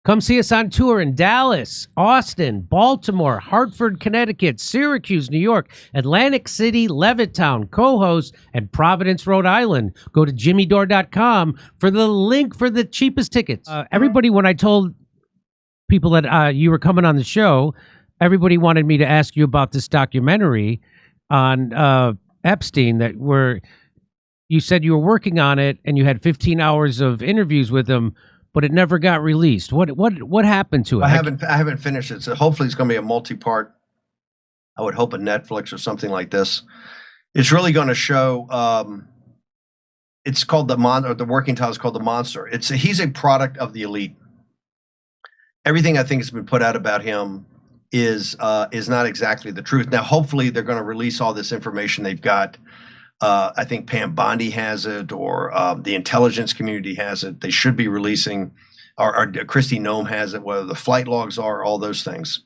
Come see us on tour in Dallas, Austin, Baltimore, Hartford, Connecticut, Syracuse, New York, Atlantic City, Levittown, Cohoes, and Providence, Rhode Island. Go to jimmydore.com for the link for the cheapest tickets. Everybody, when I told people that you were coming on the show, everybody wanted me to ask you about this documentary on Epstein that you said you were working on it and you had 15 hours of interviews with him, but it never got released. What happened to it? I haven't finished it. So hopefully it's going to be a multi-part. I would hope a Netflix or something like this. It's really going to show. It's called the working title is called The Monster. He's a product of the elite. Everything I think has been put out about him is not exactly the truth. Now, hopefully they're going to release all this information they've got. I think Pam Bondi has it, or the intelligence community has it. They should be releasing, or Christy Nome has it, whether the flight logs are, all those things.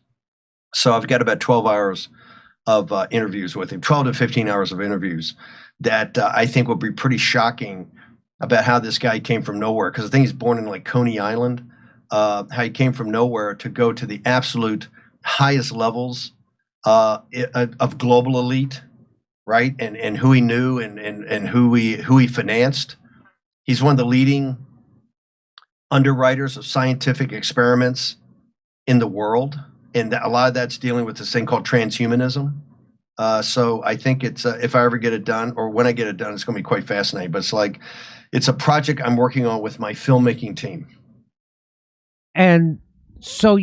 So I've got about 12 hours of interviews with him, 12 to 15 hours of interviews that I think will be pretty shocking about how this guy came from nowhere. Because I think he's born in like Coney Island, how he came from nowhere to go to the absolute highest levels of global elite. Right, and who he knew and who he financed. He's one of the leading underwriters of scientific experiments in the world, and a lot of that's dealing with this thing called transhumanism. So I think it's if I ever get it done, or when I get it done, it's going to be quite fascinating. But it's a project I'm working on with my filmmaking team. And so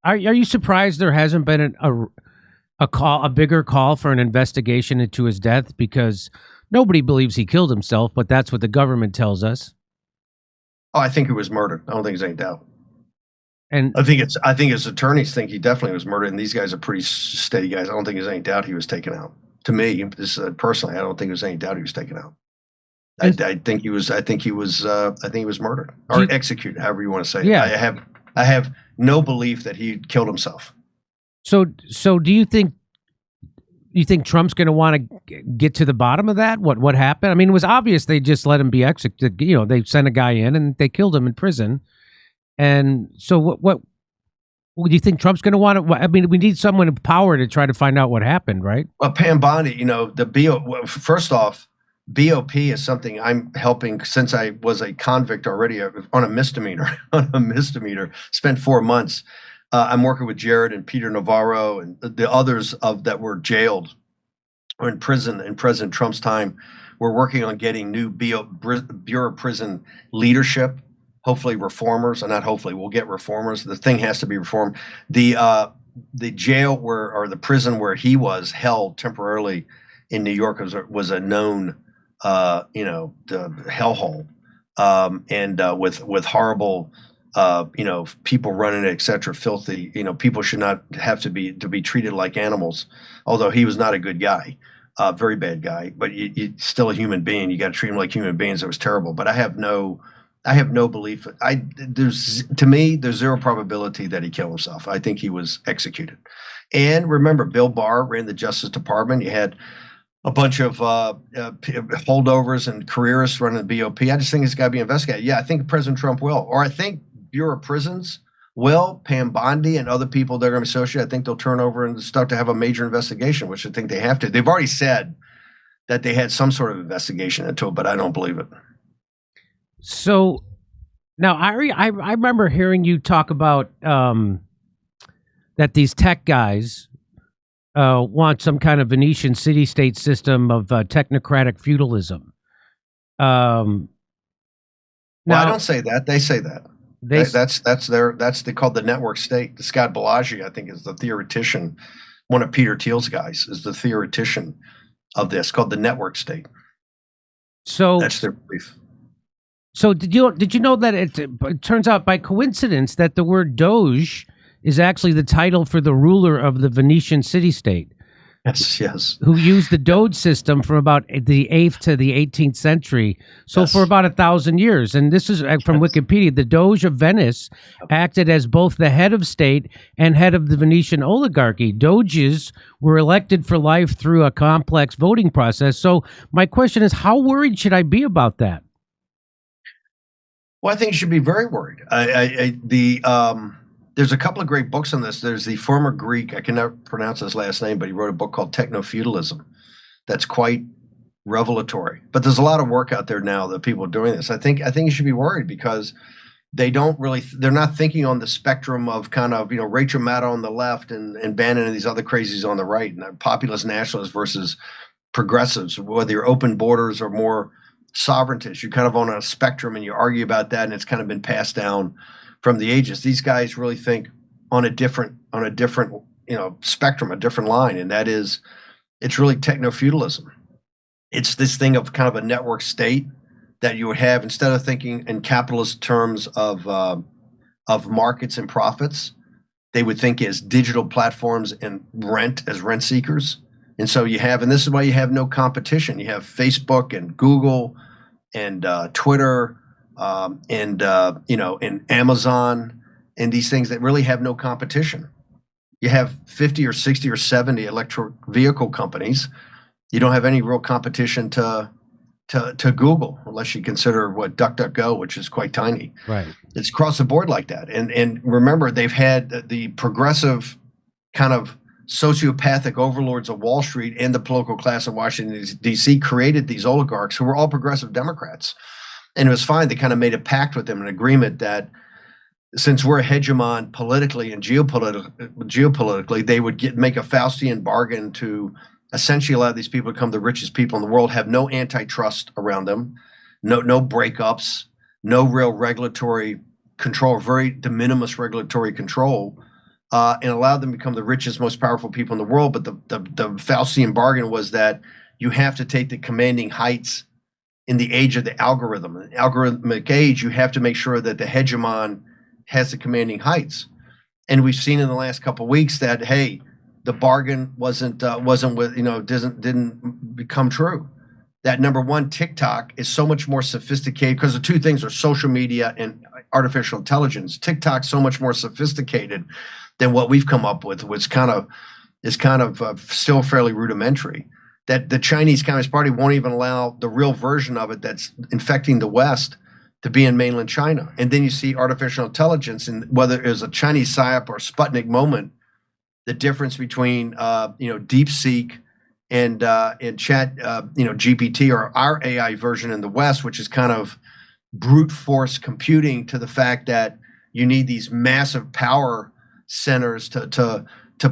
are you surprised there hasn't been a bigger call for an investigation into his death? Because nobody believes he killed himself, but that's what the government tells us. Oh, I think he was murdered. I don't think there's any doubt. And I think his attorneys think he definitely was murdered, and these guys are pretty steady guys. I don't think there's any doubt he was taken out. To me, personally, I don't think there's any doubt he was taken out. I think he was murdered or executed, however you want to say it. Yeah. I have no belief that he killed himself. So do you think Trump's going to want to get to the bottom of that? What happened? I mean, it was obvious they just let him be executed. You know, they sent a guy in and they killed him in prison. And so what do you think Trump's going to want to? I mean, we need someone in power to try to find out what happened, right? Well, Pam Bondi, first off, BOP is something I'm helping since I was a convict already on a misdemeanor. Spent 4 months. I'm working with Jared and Peter Navarro and the others that were jailed or in prison in President Trump's time. We're working on getting new Bureau of Prison leadership, hopefully reformers, and not hopefully, we'll get reformers. The thing has to be reformed. The jail or the prison where he was held temporarily in New York was a known, the hellhole, and with horrible. People running it, et cetera, filthy. People should not have to be treated like animals. Although he was not a good guy, very bad guy, but he's still a human being. You got to treat him like human beings. It was terrible. But I have no belief. There's zero probability that he killed himself. I think he was executed. And remember, Bill Barr ran the Justice Department. You had a bunch of holdovers and careerists running the BOP. I just think it's got to be investigated. Yeah, I think President Trump will, or I think Bureau of Prisons will, Pam Bondi and other people they're going to be associated. I think they'll turn over and start to have a major investigation, which I think they have to. They've already said that they had some sort of investigation into it, but I don't believe it. So now I remember hearing you talk about that these tech guys want some kind of Venetian city-state system of technocratic feudalism. Well, I don't say that. They say that. That's called the network state. Scott Bellagio, I think, is the theoretician. One of Peter Thiel's guys is the theoretician of this, called the network state. So that's their belief. So did you know that it turns out by coincidence that the word Doge is actually the title for the ruler of the Venetian city-state? Yes. Who used the Doge system from about the 8th to the 18th century. So for about 1,000 years. And this is from Wikipedia. The Doge of Venice acted as both the head of state and head of the Venetian oligarchy. Doges were elected for life through a complex voting process. So my question is, how worried should I be about that? Well, I think you should be very worried. There's a couple of great books on this. There's the former Greek, I cannot pronounce his last name, but he wrote a book called Techno-Feudalism that's quite revelatory. But there's a lot of work out there now that people are doing this. I think you should be worried because they're not thinking on the spectrum of kind of, Rachel Maddow on the left and Bannon and these other crazies on the right, and populist nationalists versus progressives, whether you're open borders or more sovereigntists. You're kind of on a spectrum and you argue about that, and it's kind of been passed down from the ages. These guys really think on a different spectrum, a different line, and that is, it's really techno-feudalism. It's this thing of kind of a network state that you would have, instead of thinking in capitalist terms of markets and profits, they would think as digital platforms and rent seekers. And so and this is why you have no competition. You have Facebook and Google and Twitter and Amazon and these things that really have no competition. You have 50 or 60 or 70 electric vehicle companies. You don't have any real competition to Google, unless you consider DuckDuckGo, which is quite tiny. Right. It's across the board like that. And remember, they've had the progressive kind of sociopathic overlords of Wall Street and the political class in Washington, D.C. created these oligarchs who were all progressive Democrats. And it was fine. They kind of made a pact with them, an agreement that since we're a hegemon politically and geopolitically, they would make a Faustian bargain to essentially allow these people to become the richest people in the world, have no antitrust around them, no breakups, no real regulatory control, very de minimis regulatory control, and allow them to become the richest, most powerful people in the world. But the Faustian bargain was that you have to take the commanding heights in the age of the algorithm. In the algorithmic age, you have to make sure that the hegemon has the commanding heights. And we've seen in the last couple of weeks that, hey, the bargain didn't become true. That number one, TikTok is so much more sophisticated because the two things are social media and artificial intelligence. TikTok's so much more sophisticated than what we've come up with, which is still fairly rudimentary. That the Chinese Communist Party won't even allow the real version of it that's infecting the West to be in mainland China. And then you see artificial intelligence, and whether it was a Chinese PSYOP or Sputnik moment, the difference between DeepSeek and Chat GPT, or our AI version in the West, which is kind of brute force computing, to the fact that you need these massive power centers to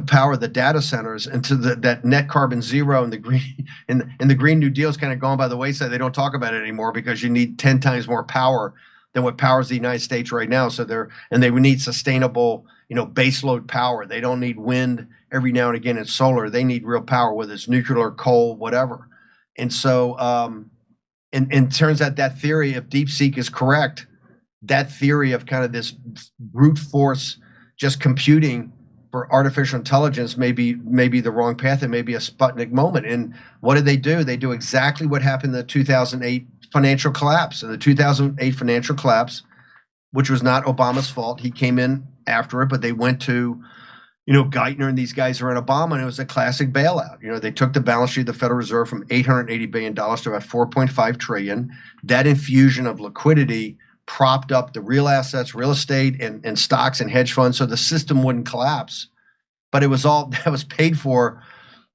power the data centers, and to that net carbon zero and the green and the Green New Deal is kind of gone by the wayside. They don't talk about it anymore because you need 10 times more power than what powers the United States right now. So they would need sustainable, baseload power. They don't need wind every now and again and solar. They need real power, whether it's nuclear, coal, whatever. And so, and turns out that theory, if DeepSeek is correct, that theory of kind of this brute force just computing for artificial intelligence may be the wrong path. It may be a Sputnik moment. And what do? They do exactly what happened in the 2008 financial collapse. In the 2008 financial collapse, which was not Obama's fault, he came in after it, but they went to, Geithner and these guys around Obama, and it was a classic bailout. They took the balance sheet of the Federal Reserve from $880 billion to about $4.5 trillion. That infusion of liquidity propped up the real assets, real estate, and stocks and hedge funds, so the system wouldn't collapse. But it was all that was paid for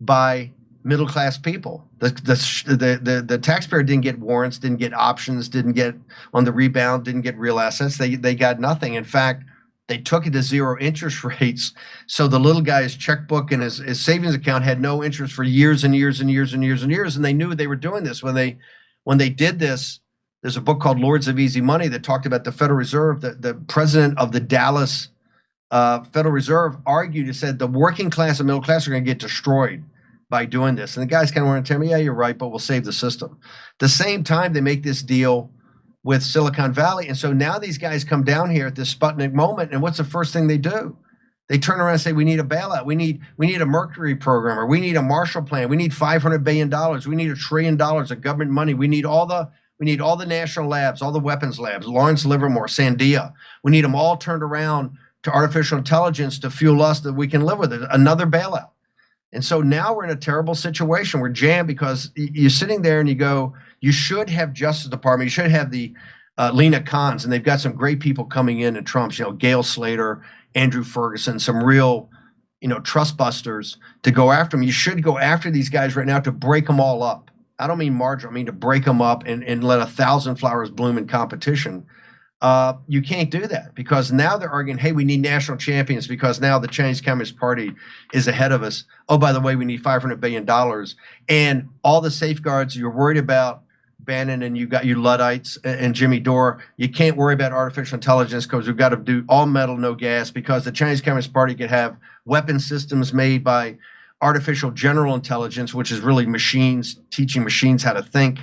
by middle class people. The taxpayer didn't get warrants, didn't get options, didn't get on the rebound, didn't get real assets. They got nothing. In fact, they took it to zero interest rates. So the little guy's checkbook and his savings account had no interest for years and years and years and years and years. And they knew they were doing this when they did this. There's a book called Lords of Easy Money that talked about the Federal Reserve. The president of the Dallas Federal Reserve argued and said the working class and middle class are going to get destroyed by doing this. And the guys kind of want to tell me, yeah, you're right, but we'll save the system. At the same time, they make this deal with Silicon Valley. And so now these guys come down here at this Sputnik moment, and what's the first thing they do? They turn around and say, we need a bailout. We need a Mercury program, or we need a Marshall Plan. We need $500 billion. We need $1 trillion of government money. We need all the national labs, all the weapons labs, Lawrence Livermore, Sandia. We need them all turned around to artificial intelligence to fuel us that we can live with it. Another bailout. And so now we're in a terrible situation. We're jammed because you're sitting there and you go, you should have Justice Department. You should have the Lena Khan's, and they've got some great people coming in Trump's, Gail Slater, Andrew Ferguson, some real, trust busters to go after them. You should go after these guys right now to break them all up. I don't mean marginal, I mean to break them up and let 1,000 flowers bloom in competition. You can't do that because now they're arguing, hey, we need national champions because now the Chinese Communist Party is ahead of us. Oh, by the way, we need $500 billion. And all the safeguards you're worried about, Bannon, and you got you Luddites and Jimmy Dore, you can't worry about artificial intelligence because we've got to do all metal, no gas, because the Chinese Communist Party could have weapon systems made by artificial general intelligence, which is really machines, teaching machines how to think.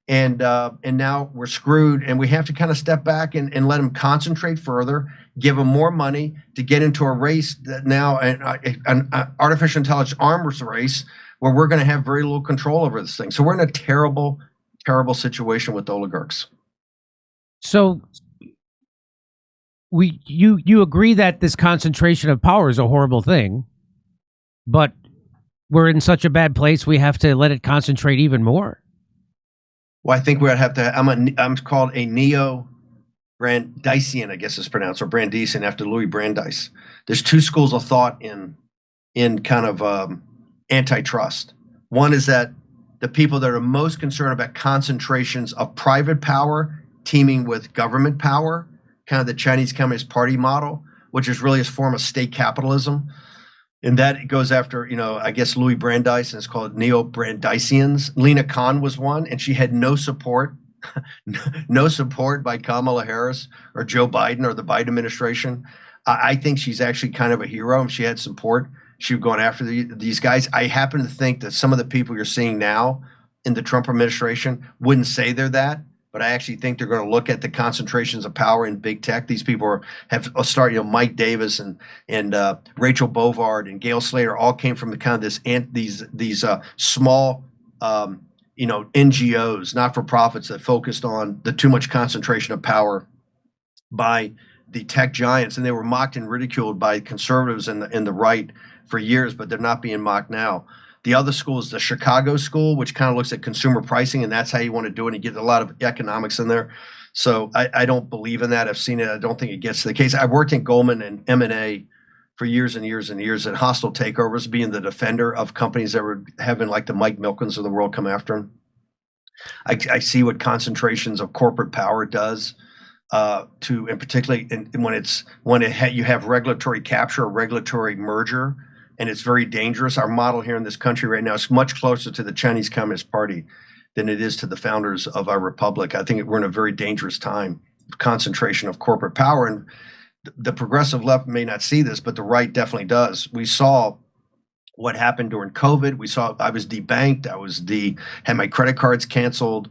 And now we're screwed, and we have to kind of step back and let them concentrate further, give them more money to get into a race that now an artificial intelligence arms race where we're going to have very little control over this thing. So we're in a terrible, terrible situation with oligarchs. So you agree that this concentration of power is a horrible thing, but we're in such a bad place we have to let it concentrate even more. Well, I think we would have to. I'm called a neo-Brandeisian, I guess it's pronounced, or Brandeisian after Louis Brandeis. There's two schools of thought in kind of antitrust. One is that the people that are most concerned about concentrations of private power teaming with government power, kind of the Chinese Communist Party model, which is really a form of state capitalism. And that goes after, I guess Louis Brandeis, and it's called neo-Brandeisians. Lena Khan was one, and she had no support, no support by Kamala Harris or Joe Biden or the Biden administration. I think she's actually kind of a hero. If she had support, she would go after these guys. I happen to think that some of the people you're seeing now in the Trump administration wouldn't say they're that, but I actually think they're going to look at the concentrations of power in big tech. These people have started, Mike Davis and Rachel Bovard and Gail Slater all came from the kind of these small NGOs, not for profits, that focused on the too much concentration of power by the tech giants, and they were mocked and ridiculed by conservatives and the right for years, but they're not being mocked now. The other school is the Chicago school, which kind of looks at consumer pricing, and that's how you want to do it. And you get a lot of economics in there. So I don't believe in that. I've seen it. I don't think it gets to the case. I worked in Goldman and M&A for years and years and years at hostile takeovers, being the defender of companies that were having like the Mike Milkens of the world come after them. I see what concentrations of corporate power does and particularly when you have regulatory capture or regulatory merger. And it's very dangerous. Our model here in this country right now is much closer to the Chinese Communist Party than it is to the founders of our republic. I think we're in a very dangerous time of concentration of corporate power. And the progressive left may not see this, but the right definitely does. We saw what happened during COVID. We saw I was debanked. Had my credit cards canceled.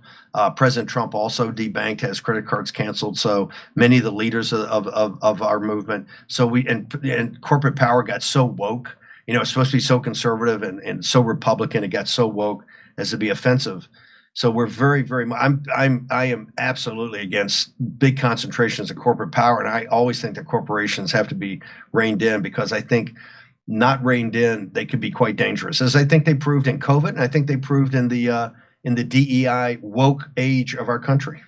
President Trump also debanked, has credit cards canceled. So many of the leaders of our movement. So and corporate power got so woke. It's supposed to be so conservative and so Republican. It got so woke as to be offensive. So we're very, very. I am absolutely against big concentrations of corporate power, and I always think that corporations have to be reined in because I think not reined in, they could be quite dangerous, as I think they proved in COVID, and I think they proved in the DEI woke age of our country.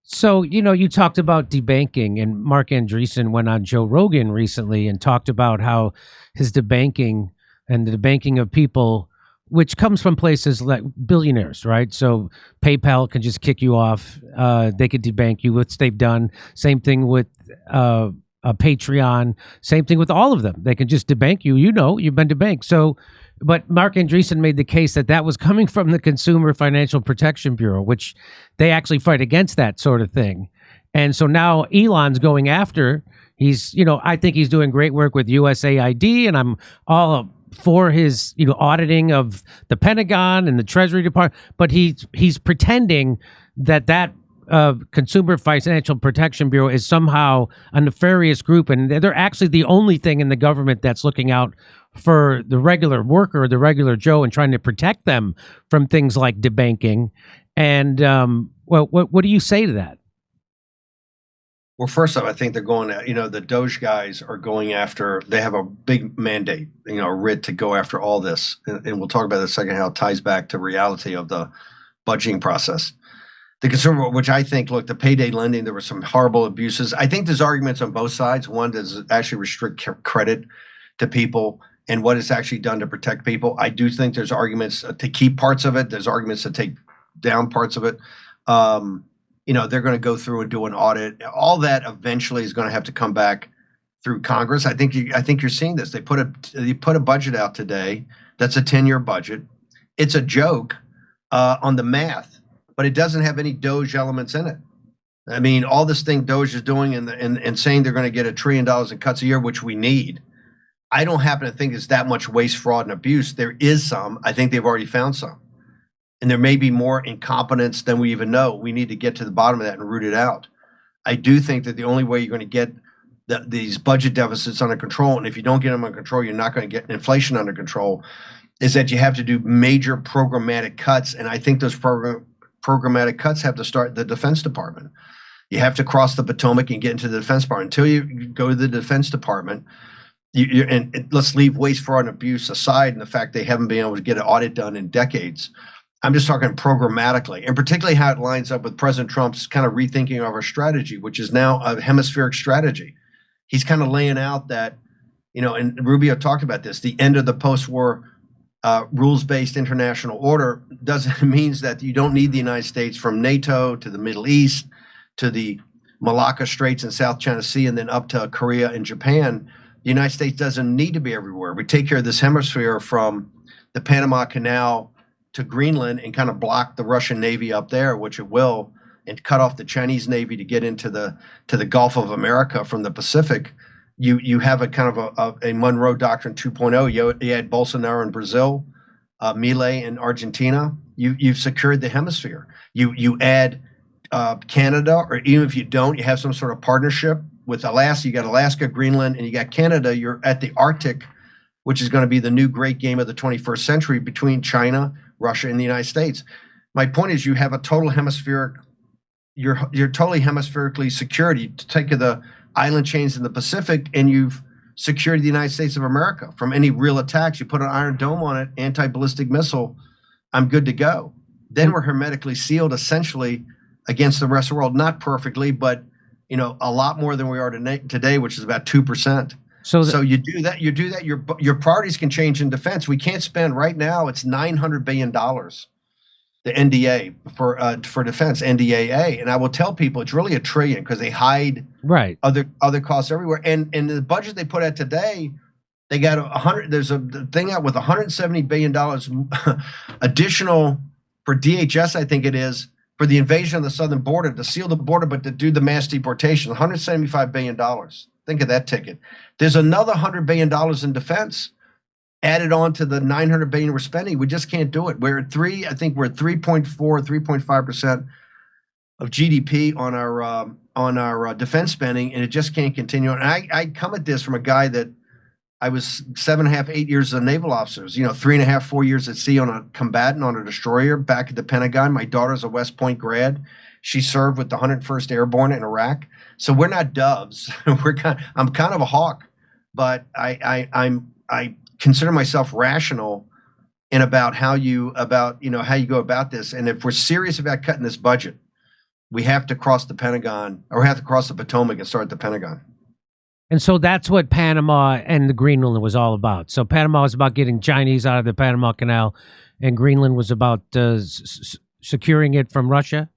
So, you talked about debanking, and Mark Andreessen went on Joe Rogan recently and talked about how his debanking and the debanking of people, which comes from places like billionaires, right? So PayPal can just kick you off. They could debank you, which they've done. Same thing with Patreon. Same thing with all of them. They can just debank you. You've been debanked. So, but Mark Andreessen made the case that was coming from the Consumer Financial Protection Bureau, which they actually fight against that sort of thing. And so now Elon's going after. I think he's doing great work with USAID, and I'm all for his, auditing of the Pentagon and the Treasury Department. But he's pretending that Consumer Financial Protection Bureau is somehow a nefarious group, and they're actually the only thing in the government that's looking out for the regular worker, the regular Joe, and trying to protect them from things like debanking. And what do you say to that? Well, first off, I think they're going to, the Doge guys are going after, they have a big mandate, a writ to go after all this. And we'll talk about in a second how it ties back to reality of the budgeting process. The consumer, which I think, look, the payday lending, there were some horrible abuses. I think there's arguments on both sides. One, does it actually restrict credit to people, and what it's actually done to protect people. I do think there's arguments to keep parts of it. There's arguments to take down parts of it. They're going to go through and do an audit. All that eventually is going to have to come back through Congress. I think you're seeing this. They put a budget out today. That's a 10-year budget. It's a joke on the math, but it doesn't have any Doge elements in it. I mean, all this thing Doge is doing and saying they're going to get $1 trillion in cuts a year, which we need. I don't happen to think it's that much waste, fraud, and abuse. There is some. I think they've already found some. And there may be more incompetence than we even know. We need to get to the bottom of that and root it out. I do think that the only way you're going to get these budget deficits under control, and if you don't get them under control, you're not going to get inflation under control, is that you have to do major programmatic cuts. And I think those programmatic cuts have to start the Defense Department. You have to cross the Potomac and get into the Defense Department. Until you go to the Defense Department, and let's leave waste, fraud, and abuse aside, and the fact they haven't been able to get an audit done in decades. I'm just talking programmatically, and particularly how it lines up with President Trump's kind of rethinking of our strategy, which is now a hemispheric strategy. He's kind of laying out that, and Rubio talked about this, the end of the post-war rules-based international order means that you don't need the United States from NATO to the Middle East to the Malacca Straits and South China Sea and then up to Korea and Japan. The United States doesn't need to be everywhere. We take care of this hemisphere from the Panama Canal to Greenland and kind of block the Russian Navy up there, which it will, and cut off the Chinese Navy to get into the Gulf of America from the Pacific. You have a kind of a Monroe Doctrine 2.0. You had Bolsonaro in Brazil, Milei in Argentina. You've secured the hemisphere. You add Canada, or even if you don't, you have some sort of partnership with Alaska. You got Alaska, Greenland, and you got Canada. You're at the Arctic, which is going to be the new great game of the 21st century between China, Russia, and the United States. My point is, you have a total hemispheric. You're totally hemispherically secured. You take the island chains in the Pacific, and you've secured the United States of America from any real attacks. You put an Iron Dome on it, anti-ballistic missile. I'm good to go. Then we're hermetically sealed, essentially, against the rest of the world. Not perfectly, but a lot more than we are today, which is about 2%. So you do that. Your priorities can change in defense. We can't spend right now. It's $900 billion. The NDA for defense, NDAA, and I will tell people it's really $1 trillion because they hide other costs everywhere. And the budget they put out today, they got 100. There's a thing out with $170 billion additional for DHS, I think it is, for the invasion of the southern border, to seal the border, but to do the mass deportation. $175 billion. Think of that ticket. There's another $100 billion in defense added on to the $900 billion we're spending. We just can't do it. We're at 3.4, 3.5% of GDP on our defense spending, and it just can't continue. And I come at this from a guy that I was 7.5, 8 years as a naval officer. 3.5, 4 years at sea on a combatant on a destroyer back at the Pentagon. My daughter's a West Point grad. She served with the 101st Airborne in Iraq. So we're not doves. I'm kind of a hawk, but I consider myself rational in about how you go about this. And if we're serious about cutting this budget, we have to cross the Pentagon, or have to cross the Potomac and start at the Pentagon. And so that's what Panama and the Greenland was all about. So Panama was about getting Chinese out of the Panama Canal, and Greenland was about securing it from Russia.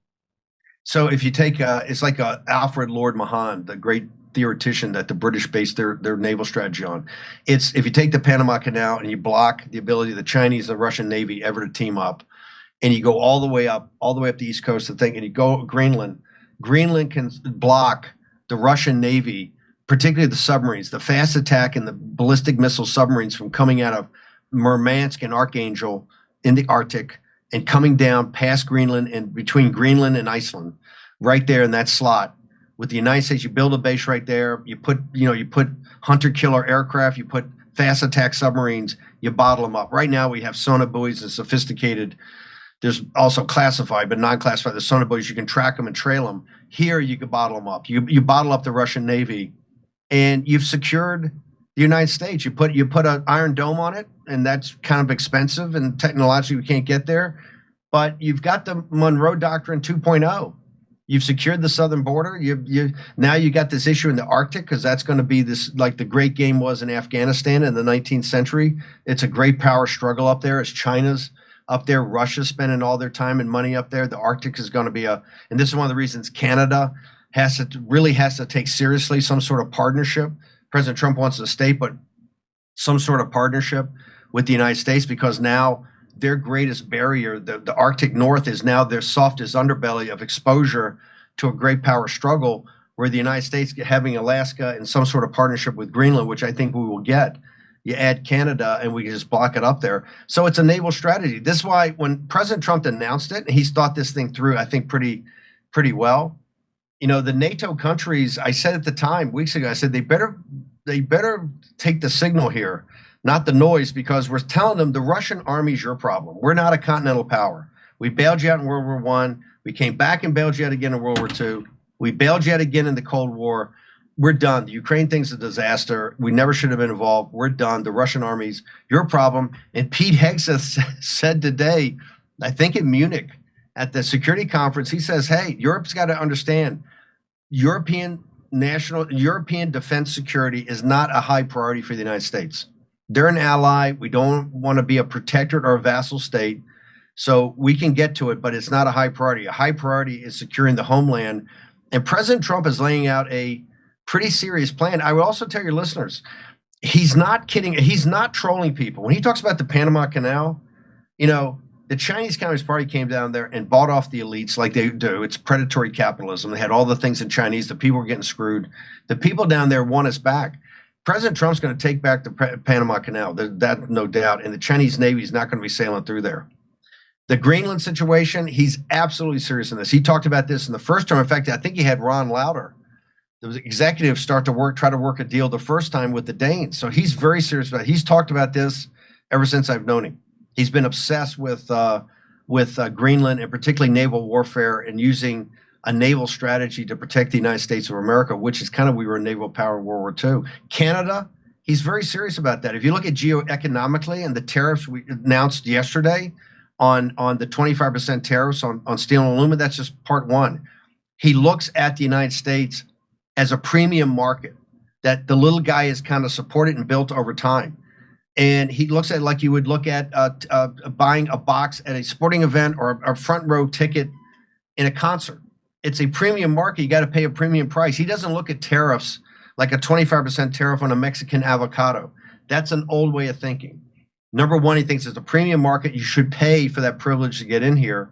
So if you take, it's like Alfred Lord Mahan, the great theoretician that the British based their naval strategy on. It's if you take the Panama Canal and you block the ability of the Chinese and the Russian Navy ever to team up, and you go all the way up the East Coast and you go Greenland can block the Russian Navy, particularly the submarines, the fast attack and the ballistic missile submarines from coming out of Murmansk and Archangel in the Arctic and coming down past Greenland and between Greenland and Iceland, right there in that slot. With the United States, you build a base right there. You put hunter-killer aircraft. You put fast attack submarines. You bottle them up. Right now, we have sonar buoys and sophisticated. There's also classified, but non-classified. The sonar buoys, you can track them and trail them. Here, you can bottle them up. You bottle up the Russian Navy, and you've secured the United States. You put an Iron Dome on it, and that's kind of expensive, and technologically we can't get there. but you've got the Monroe Doctrine 2.0. You've secured the southern border. Now you got this issue in the Arctic, because that's going to be this, like the great game was in Afghanistan in the 19th century. It's a great power struggle up there as China's up there. Russia's spending all their time and money up there. The Arctic is going to be and this is one of the reasons Canada has to take seriously some sort of partnership. President Trump wants to state, but some sort of partnership with the United States, because now their greatest barrier, the Arctic North, is now their softest underbelly of exposure to a great power struggle, where the United States having Alaska and some sort of partnership with Greenland, which I think we will get. You add Canada and we can just block it up there. So it's a naval strategy. This is why when President Trump announced it, he's thought this thing through, I think, pretty well. The NATO countries, I said at the time, weeks ago, I said they better take the signal here, not the noise, because we're telling them the Russian army is your problem. We're not a continental power. We bailed you out in World War I. We came back and bailed you out again in World War II. We bailed you out again in the Cold War. We're done. The Ukraine thing's a disaster. We never should have been involved. We're done. The Russian army's your problem. And Pete Hegseth said today, I think in Munich at the security conference, he says, hey, Europe's got to understand European defense security is not a high priority for the United States. They're an ally. We don't want to be a protectorate or a vassal state. So we can get to it, but it's not a high priority. A high priority is securing the homeland. And President Trump is laying out a pretty serious plan. I would also tell your listeners, he's not kidding. He's not trolling people. When he talks about the Panama Canal, the Chinese Communist Party came down there and bought off the elites like they do. It's predatory capitalism. They had all the things in Chinese. The people were getting screwed. The people down there want us back. President Trump's going to take back the Panama Canal. That no doubt. And the Chinese Navy is not going to be sailing through there. The Greenland situation, he's absolutely serious in this. He talked about this in the first term. In fact, I think he had Ron Lauder, the executive, try to work a deal the first time with the Danes. So he's very serious about it. He's talked about this ever since I've known him. He's been obsessed with Greenland, and particularly naval warfare, and using a naval strategy to protect the United States of America, which is we were a naval power in World War II. Canada, he's very serious about that. If you look at geoeconomically and the tariffs we announced yesterday on the 25% tariffs on steel and aluminum, that's just part one. He looks at the United States as a premium market that the little guy is kind of supported and built over time. And he looks at it like you would look at buying a box at a sporting event or a front row ticket in a concert. It's a premium market. You got to pay a premium price. He doesn't look at tariffs like a 25% tariff on a Mexican avocado. That's an old way of thinking. Number one, he thinks it's a premium market. You should pay for that privilege to get in here.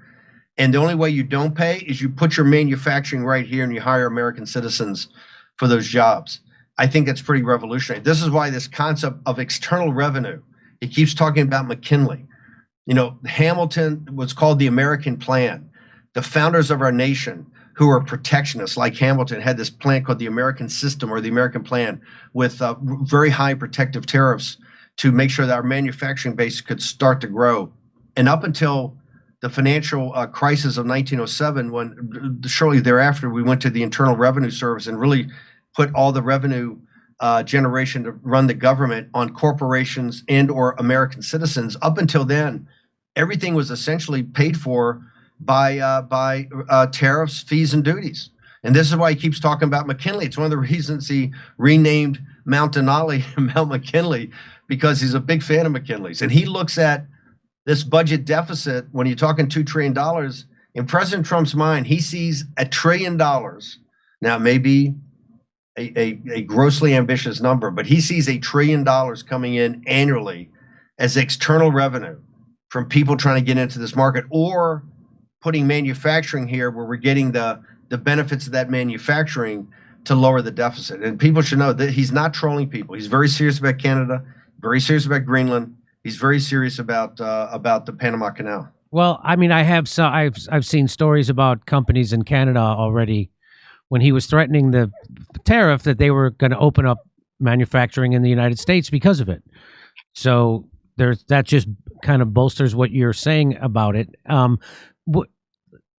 And the only way you don't pay is you put your manufacturing right here and you hire American citizens for those jobs. I think that's pretty revolutionary. This is why this concept of external revenue, he keeps talking about McKinley. Hamilton was called the American Plan. The founders of our nation, who are protectionists like Hamilton, had this plan called the American System or the American Plan, with very high protective tariffs to make sure that our manufacturing base could start to grow. And up until the financial crisis of 1907, when shortly thereafter we went to the Internal Revenue Service and really put all the revenue generation to run the government on corporations and or American citizens. Up until then, everything was essentially paid for by tariffs, fees, and duties. And this is why he keeps talking about McKinley. It's one of the reasons he renamed Mount Denali Mount McKinley, because he's a big fan of McKinley's. And he looks at this budget deficit, when you're talking $2 trillion, in President Trump's mind, he sees $1 trillion. Now, maybe a grossly ambitious number, but he sees $1 trillion coming in annually as external revenue from people trying to get into this market, or putting manufacturing here where we're getting the benefits of that manufacturing to lower the deficit. And people should know that he's not trolling people. He's very serious about Canada, very serious about Greenland. He's very serious about the Panama Canal. Well, I mean, I've seen stories about companies in Canada already, when he was threatening the tariff, that they were going to open up manufacturing in the United States because of it. So that just kind of bolsters what you're saying about it.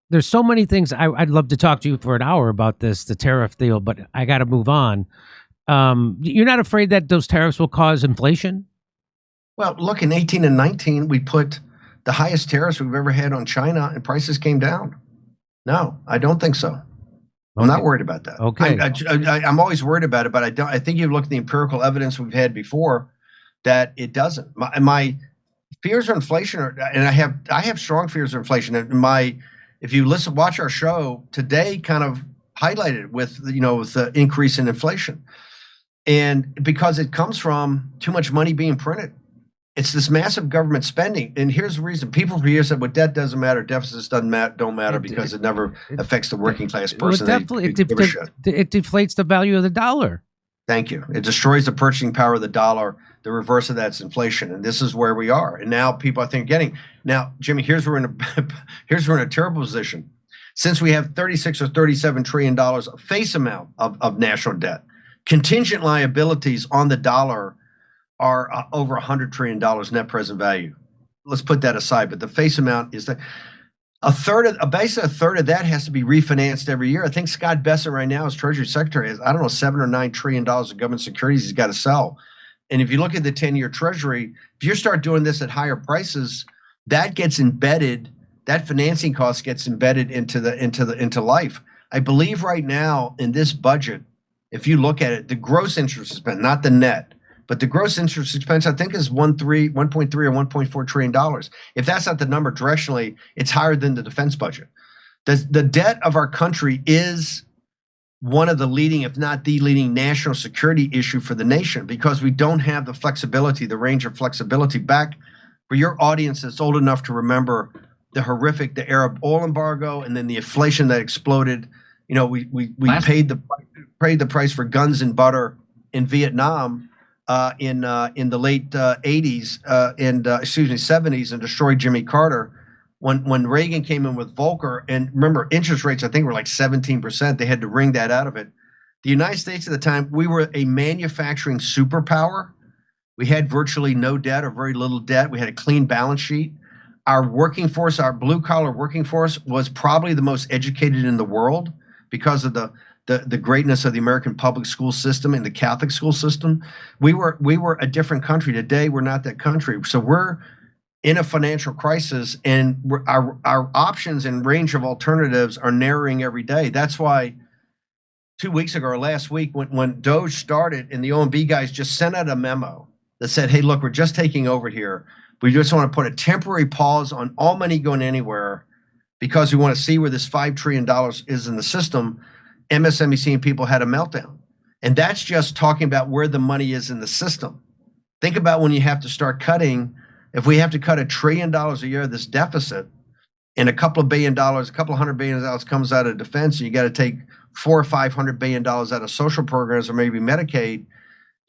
There's so many things. I'd love to talk to you for an hour about the tariff deal, but I got to move on. You're not afraid that those tariffs will cause inflation? Well, look, in 18 and 19, we put the highest tariffs we've ever had on China and prices came down? No, I don't think so. I'm not worried about that. Okay. I'm always worried about it, but I think you look at the empirical evidence we've had before that it doesn't. My fears of inflation and I have strong fears of inflation. And if you watch our show today, kind of highlighted with the increase in inflation, and because it comes from too much money being printed. It's this massive government spending, and here's the reason: people for years said, "Well, debt doesn't matter, deficits don't matter because it never affects the working class person." Well, it deflates the value of the dollar. Thank you. It destroys the purchasing power of the dollar. The reverse of that's inflation, and this is where we are. And now people, I think, now, Jimmy. Here's where we're in a terrible position. Since we have $36 or $37 trillion face amount of national debt, contingent liabilities on the dollar are over $100 trillion net present value. Let's put that aside, but the face amount is that basically a third of that has to be refinanced every year. I think Scott Bessent right now, as Treasury Secretary, has, I don't know, $7 or $9 trillion of government securities he's got to sell. And if you look at the 10-year Treasury, if you start doing this at higher prices, that gets embedded. That financing cost gets embedded into life. I believe right now in this budget, if you look at it, the gross interest expense, not the net, but the gross interest expense, I think, is $1.3 or $1.4 trillion. If that's not the number directionally, it's higher than the defense budget. The debt of our country is one of the leading, if not the leading, national security issue for the nation, because we don't have the flexibility, the range of flexibility. Back for your audience that's old enough to remember the Arab oil embargo and then the inflation that exploded. We paid the price for guns and butter in Vietnam in the late 70s and destroyed Jimmy Carter. When Reagan came in with Volcker, and remember, interest rates, I think, were like 17%. They had to wring that out of it. The United States at the time, we were a manufacturing superpower. We had virtually no debt or very little debt. We had a clean balance sheet. Our working force, our blue-collar working force, was probably the most educated in the world because of the greatness of the American public school system and the Catholic school system. We were a different country. Today, we're not that country. So we're in a financial crisis, and our options and range of alternatives are narrowing every day. That's why 2 weeks ago or last week, when Doge started and the OMB guys just sent out a memo that said, hey, look, we're just taking over here. We just want to put a temporary pause on all money going anywhere because we want to see where this $5 trillion is in the system. MSNBC and people had a meltdown. And that's just talking about where the money is in the system. Think about when you have to start cutting. If we have to cut $1 trillion a year of this deficit, and a couple of $100 billion comes out of defense, and you got to take $400 or $500 billion out of social programs or maybe Medicaid,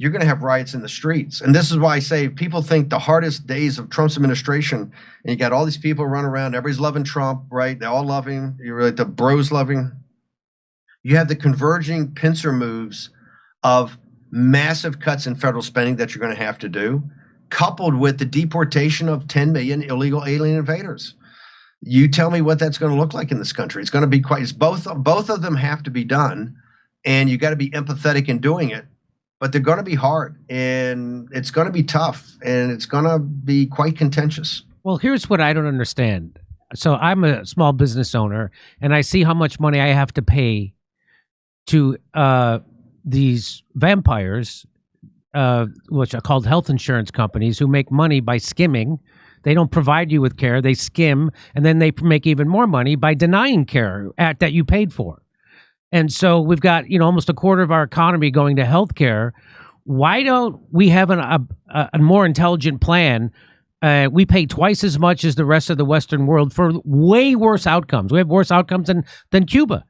you're going to have riots in the streets. And this is why I say people think the hardest days of Trump's administration, and you got all these people running around, everybody's loving Trump, right? They all love him. You're like the bros loving. You have the converging pincer moves of massive cuts in federal spending that you're going to have to do, coupled with the deportation of 10 million illegal alien invaders. You tell me what that's going to look like in this country. It's going to be both of them have to be done, and you got to be empathetic in doing it. But they're going to be hard, and it's going to be tough, and it's going to be quite contentious. Well, here's what I don't understand. So I'm a small business owner, and I see how much money I have to pay to these vampires, which are called health insurance companies, who make money by skimming. They don't provide you with care. They skim, and then they make even more money by denying care that you paid for. And so we've got, almost a quarter of our economy going to healthcare. Why don't we have a more intelligent plan? We pay twice as much as the rest of the Western world for way worse outcomes. We have worse outcomes than Cuba.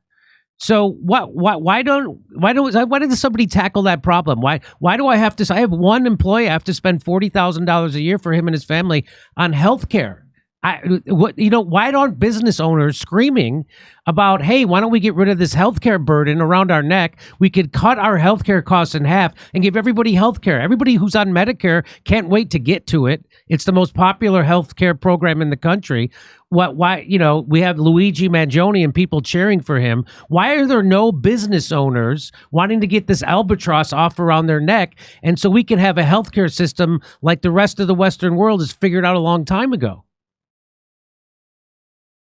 So why doesn't somebody tackle that problem? Why do I have to? I have one employee. I have to spend $40,000 a year for him and his family on healthcare. Why aren't business owners screaming about, hey, why don't we get rid of this healthcare burden around our neck? We could cut our healthcare costs in half and give everybody healthcare. Everybody who's on Medicare can't wait to get to it. It's the most popular healthcare program in the country. Why, we have Luigi Mangione and people cheering for him. Why are there no business owners wanting to get this albatross off around their neck? And so we can have a healthcare system like the rest of the Western world has figured out a long time ago.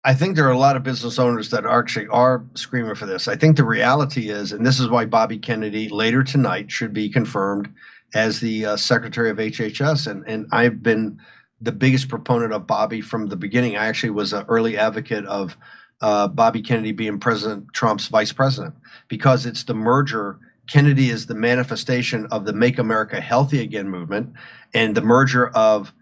I think there are a lot of business owners that actually are screaming for this. I think the reality is, and this is why Bobby Kennedy later tonight should be confirmed as the Secretary of HHS. And I've been the biggest proponent of Bobby from the beginning. I actually was an early advocate of Bobby Kennedy being President Trump's vice president, because it's the merger. Kennedy is the manifestation of the Make America Healthy Again movement, and the merger of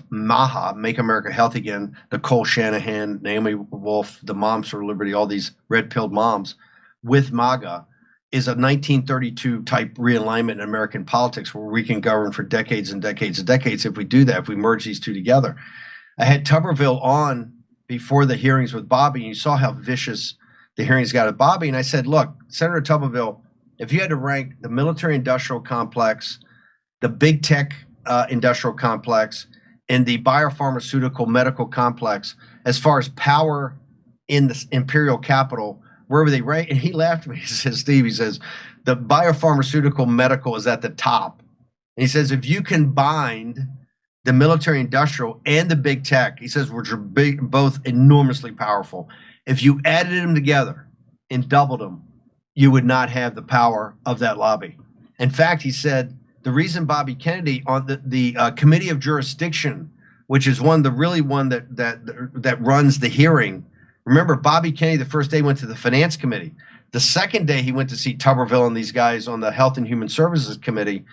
MAGA, Make America Healthy Again, Nicole Shanahan, Naomi Wolf, the Moms for Liberty, all these red-pilled moms, with MAGA, is a 1932 type realignment in American politics where we can govern for decades and decades and decades if we do that, if we merge these two together. I had Tuberville on before the hearings with Bobby, and you saw how vicious the hearings got with Bobby. And I said, look, Senator Tuberville, if you had to rank the military-industrial complex, the big tech industrial complex, and the biopharmaceutical medical complex, as far as power in the imperial capital, where were they rank? And he laughed at me. He says, Steve, he says, the biopharmaceutical medical is at the top. And he says, if you combined the military industrial and the big tech, he says, which are both enormously powerful, if you added them together and doubled them, you would not have the power of that lobby. In fact, he said, the reason Bobby Kennedy on the Committee of Jurisdiction, which is one that runs the hearing. Remember, Bobby Kennedy the first day went to the Finance Committee. The second day he went to see Tuberville and these guys on the Health and Human Services Committee.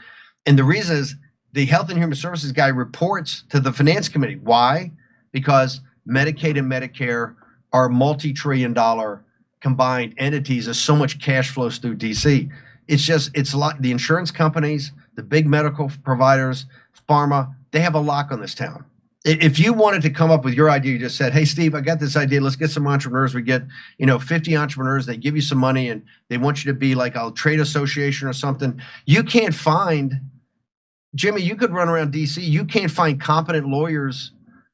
And the reason is the Health and Human Services guy reports to the Finance Committee. Why? Because Medicaid and Medicare are multi-trillion-dollar combined entities. There's so much cash flows through DC. It's a lot. The insurance companies, the big medical providers, pharma, they have a lock on this town. If you wanted to come up with your idea, you just said, hey, Steve, I got this idea. Let's get some entrepreneurs. We get, 50 entrepreneurs. They give you some money and they want you to be like a trade association or something. You can't find, Jimmy, you could run around DC. You can't find competent lawyers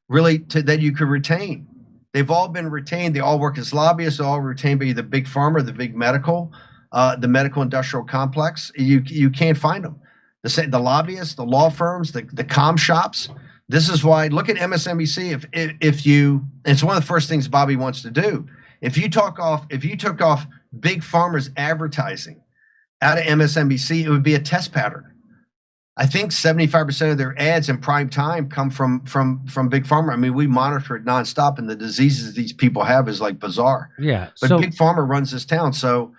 really that you could retain. They've all been retained. They all work as lobbyists. They're all retained by the big pharma, the big medical, the medical industrial complex. You can't find them. The lobbyists, the law firms, the comm shops. This is why, look at MSNBC. It's one of the first things Bobby wants to do. If you took off big pharma's advertising out of MSNBC, it would be a test pattern. I think 75% of their ads in prime time come from big pharma. I mean, we monitor it nonstop, and the diseases these people have is like bizarre. Yeah. But big pharma runs this town. So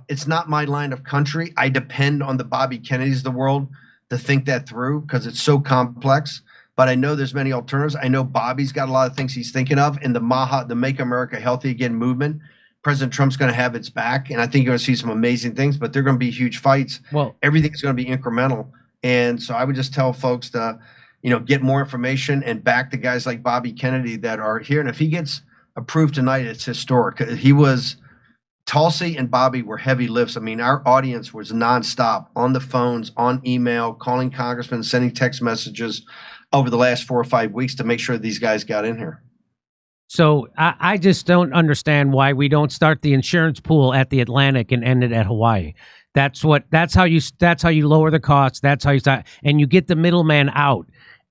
it's not my line of country. I depend on the Bobby Kennedys of the world to think that through because it's so complex. But I know there's many alternatives. I know Bobby's got a lot of things he's thinking of. And the Make America Healthy Again movement, President Trump's going to have its back. And I think you're going to see some amazing things, but they're going to be huge fights. Well, everything's going to be incremental. And so I would just tell folks to, get more information and back the guys like Bobby Kennedy that are here. And if he gets approved tonight, it's historic. Tulsi and Bobby were heavy lifts. I mean, our audience was nonstop on the phones, on email, calling congressmen, sending text messages over the last 4 or 5 weeks to make sure these guys got in here. So I just don't understand why we don't start the insurance pool at the Atlantic and end it at Hawaii. That's how you lower the costs. That's how you start, and you get the middleman out.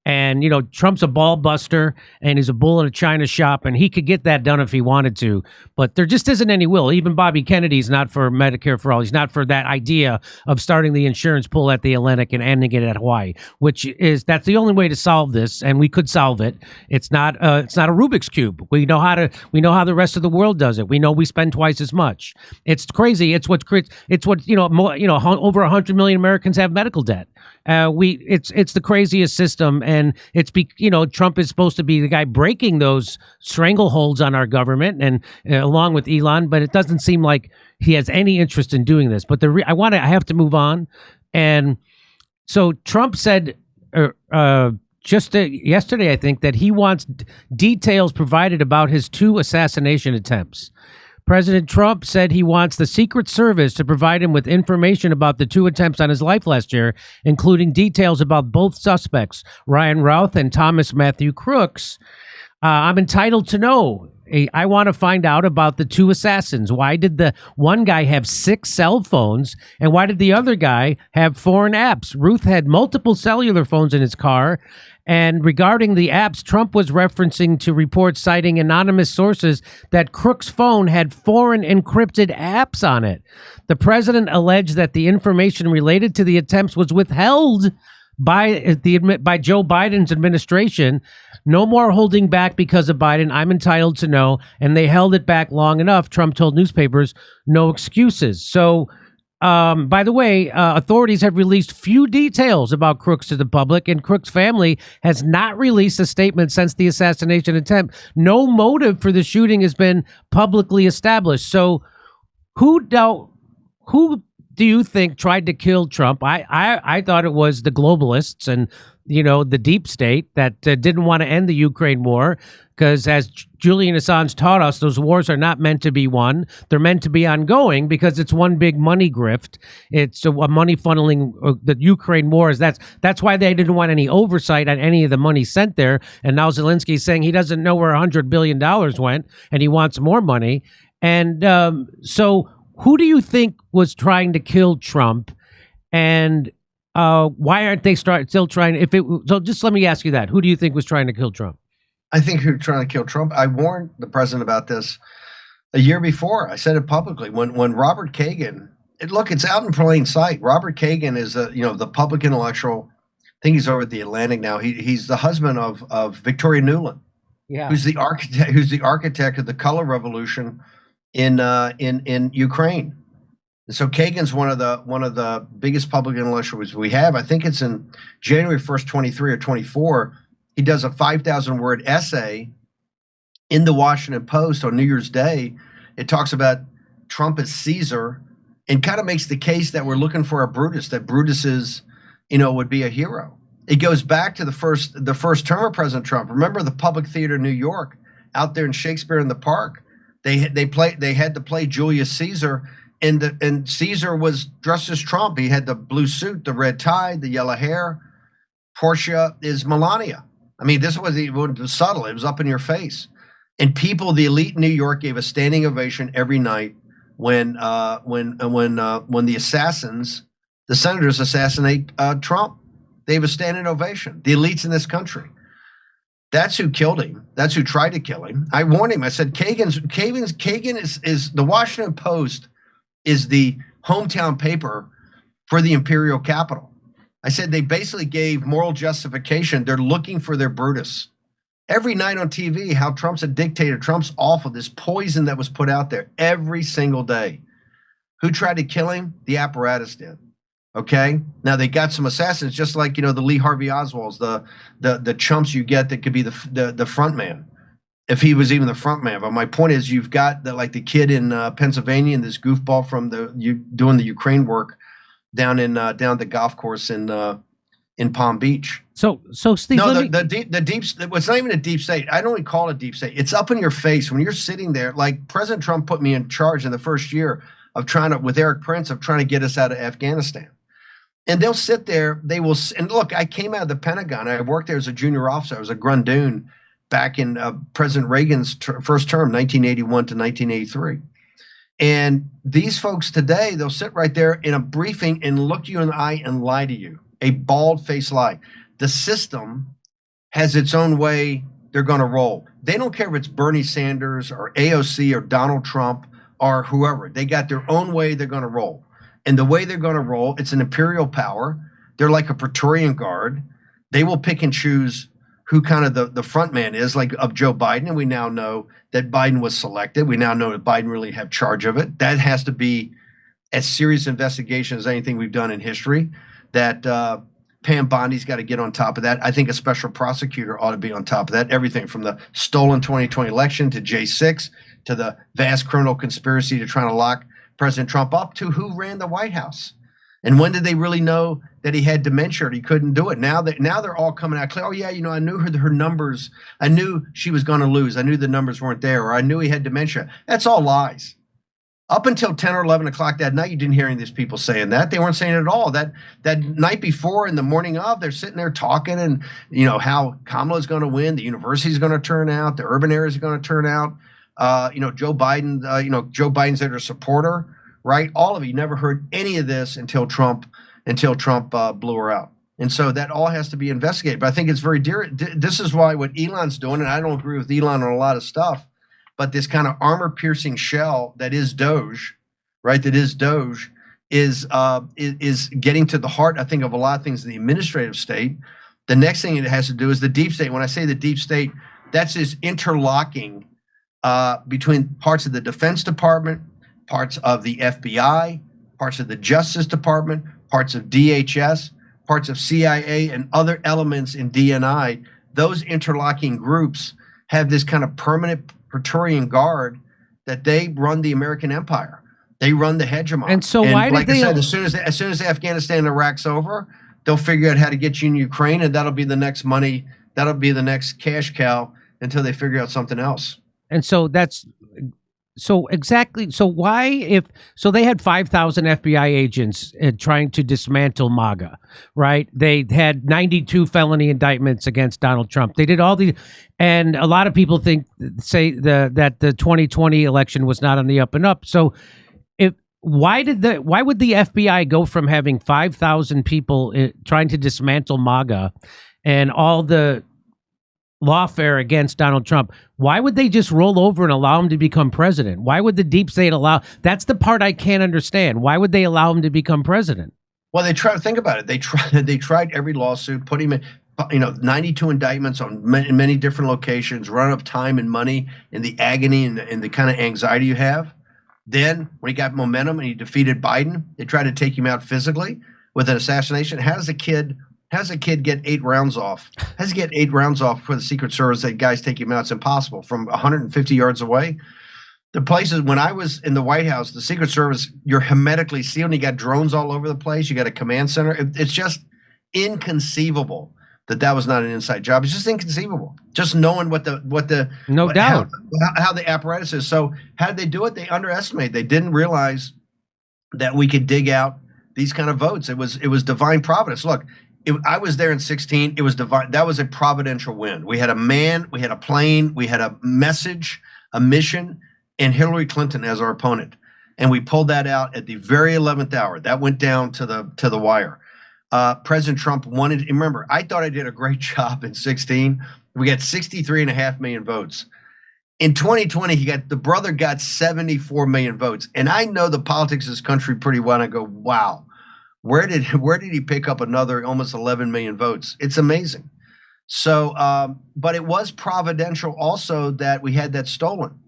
And, Trump's a ball buster and he's a bull in a china shop, and he could get that done if he wanted to. But there just isn't any will. Even Bobby Kennedy's not for Medicare for all. He's not for that idea of starting the insurance pool at the Atlantic and ending it at Hawaii, that's the only way to solve this. And we could solve it. It's not a Rubik's Cube. We know how the rest of the world does it. We know we spend twice as much. It's crazy. It's what over 100 million Americans have medical debt. It's the craziest system, and Trump is supposed to be the guy breaking those strangleholds on our government, and along with Elon, but it doesn't seem like he has any interest in doing this. But I have to move on, and so Trump said yesterday, I think, that he wants details provided about his 2 assassination attempts. President Trump said he wants the Secret Service to provide him with information about the 2 attempts on his life last year, including details about both suspects, Ryan Routh and Thomas Matthew Crooks. I'm entitled to know I want to find out about the two assassins. Why did the one guy have 6 cell phones, and why did the other guy have foreign apps? Ruth had multiple cellular phones in his car. And regarding the apps, Trump was referencing to reports citing anonymous sources that Crook's phone had foreign encrypted apps on it. The president alleged that the information related to the attempts was withheld by Joe Biden's administration. No more holding back because of Biden. I'm entitled to know. And they held it back long enough. Trump told newspapers, no excuses. So, by the way, authorities have released few details about Crooks to the public, and Crooks' family has not released a statement since the assassination attempt. No motive for the shooting has been publicly established. So who do you think tried to kill Trump? I thought it was the globalists and, the deep state that didn't want to end the Ukraine war, because as Julian Assange taught us, those wars are not meant to be won. They're meant to be ongoing because it's one big money grift. It's a money funneling. The Ukraine war is that's why they didn't want any oversight on any of the money sent there. And now Zelensky's saying he doesn't know where $100 billion went and he wants more money. And so who do you think was trying to kill Trump? And why aren't they still trying? So just let me ask you that. Who do you think was trying to kill Trump? I think who trying to kill Trump. I warned the president about this a year before. I said it publicly when Robert Kagan. It's out in plain sight. Robert Kagan is the public intellectual. I think he's over at the Atlantic now. He's the husband of Victoria Nuland, who's the architect of the color revolution in Ukraine. And so Kagan's one of the biggest public intellectuals we have. I think it's in January 1st, 23 or 24. He does a 5,000-word essay in the Washington Post on New Year's Day. It talks about Trump as Caesar and kind of makes the case that we're looking for a Brutus, that Brutus is, would be a hero. It goes back to the first term of President Trump. Remember the Public Theater in New York, out there in Shakespeare in the Park. They had to play Julius Caesar, and Caesar was dressed as Trump. He had the blue suit, the red tie, the yellow hair. Portia is Melania. I mean, this wasn't subtle. It was up in your face. And people, the elite in New York, gave a standing ovation every night when the assassins, the senators, assassinate Trump. They have a standing ovation. The elites in this country. That's who killed him. That's who tried to kill him. I warned him. I said, Kagan is the Washington Post is the hometown paper for the imperial capital. I said they basically gave moral justification. They're looking for their Brutus. Every night on TV, how Trump's a dictator, Trump's awful, this poison that was put out there every single day. Who tried to kill him? The apparatus did. Okay? Now they got some assassins, just like, the Lee Harvey Oswalds, the chumps you get that could be the front man, if he was even the front man. But my point is, you've got the kid in Pennsylvania and this goofball from doing the Ukraine work down the golf course in Palm Beach. So Steve, no, the deep. It's not even a deep state. I don't even call it a deep state. It's up in your face when you're sitting there. Like President Trump put me in charge in the first year of with Eric Prince, of trying to get us out of Afghanistan. And they'll sit there. They will. And look, I came out of the Pentagon. I worked there as a junior officer. I was a Grundoon back in President Reagan's first term, 1981 to 1983. And these folks today, they'll sit right there in a briefing and look you in the eye and lie to you. A bald-faced lie. The system has its own way they're going to roll. They don't care if it's Bernie Sanders or AOC or Donald Trump or whoever. They got their own way they're going to roll. And the way they're going to roll, it's an imperial power. They're like a Praetorian Guard. They will pick and choose who kind of the front man is, like of Joe Biden. And we now know that Biden was selected. We now know that Biden really have charge of it. That has to be as serious investigation as anything we've done in history. That Pam Bondi's got to get on top of that. I think a special prosecutor ought to be on top of that. Everything from the stolen 2020 election to J6 to the vast criminal conspiracy to trying to lock President Trump up to who ran the White House. And when did they really know that he had dementia or he couldn't do it? Now they're all coming out clear. Oh yeah, I knew her numbers. I knew she was going to lose. I knew the numbers weren't there, or I knew he had dementia. That's all lies. Up until 10 or 11 o'clock that night, you didn't hear any of these people saying that. They weren't saying it at all. That night before, in the morning of, they're sitting there talking and how Kamala's going to win, the university's going to turn out, the urban areas are going to turn out. Joe Biden, Joe Biden's their supporter, right? All of you never heard any of this until Trump blew her out. And so that all has to be investigated. But I think it's very dear. This is why what Elon's doing, and I don't agree with Elon on a lot of stuff, but this kind of armor-piercing shell that is Doge, right? That is Doge is getting to the heart, I think, of a lot of things in the administrative state. The next thing it has to do is the deep state. When I say the deep state, that's this interlocking between parts of the Defense Department, parts of the FBI, parts of the Justice Department, parts of DHS, parts of CIA, and other elements in DNI. Those interlocking groups have this kind of permanent Praetorian Guard that they run the American empire. They run the hegemon. And so why like did they? I said, as soon as Afghanistan and Iraq's over, they'll figure out how to get you in Ukraine, and that'll be the next money. That'll be the next cash cow until they figure out something else. And so exactly. So why so they had 5,000 FBI agents trying to dismantle MAGA, right? They had 92 felony indictments against Donald Trump. They did all these, and a lot of people say that the 2020 election was not on the up and up. So why would the FBI go from having 5,000 people trying to dismantle MAGA and all the lawfare against Donald Trump? Why would they just roll over and allow him to become president? Why would the deep state allow? That's the part I can't understand. Why would they allow him to become president? Well, think about it. They tried every lawsuit, put him in, 92 indictments on many different locations, run up time and money and the agony and the kind of anxiety you have. Then when he got momentum and he defeated Biden, they tried to take him out physically with an assassination. How does a kid get 8 rounds off? How does he get 8 rounds off for the Secret Service? That guys take him out. It's impossible. From 150 yards away. The places, when I was in the White House, the Secret Service, you're hermetically sealed and you got drones all over the place. You got a command center. It's just inconceivable that was not an inside job. It's just inconceivable. Just knowing how the apparatus is. So how did they do it? They underestimated. They didn't realize that we could dig out these kind of votes. It was divine providence. Look, I was there in 2016. It was divine. That was a providential win. We had a man, we had a plane, we had a message, a mission, and Hillary Clinton as our opponent. And we pulled that out at the very 11th hour. That went down to the wire. President Trump wanted, remember, I thought I did a great job in 2016. We got 63.5 million votes. In 2020, the brother got 74 million votes. And I know the politics of this country pretty well. And I go, wow, where did he pick up another almost 11 million votes? It's amazing. So, but it was providential also that we had that stolen,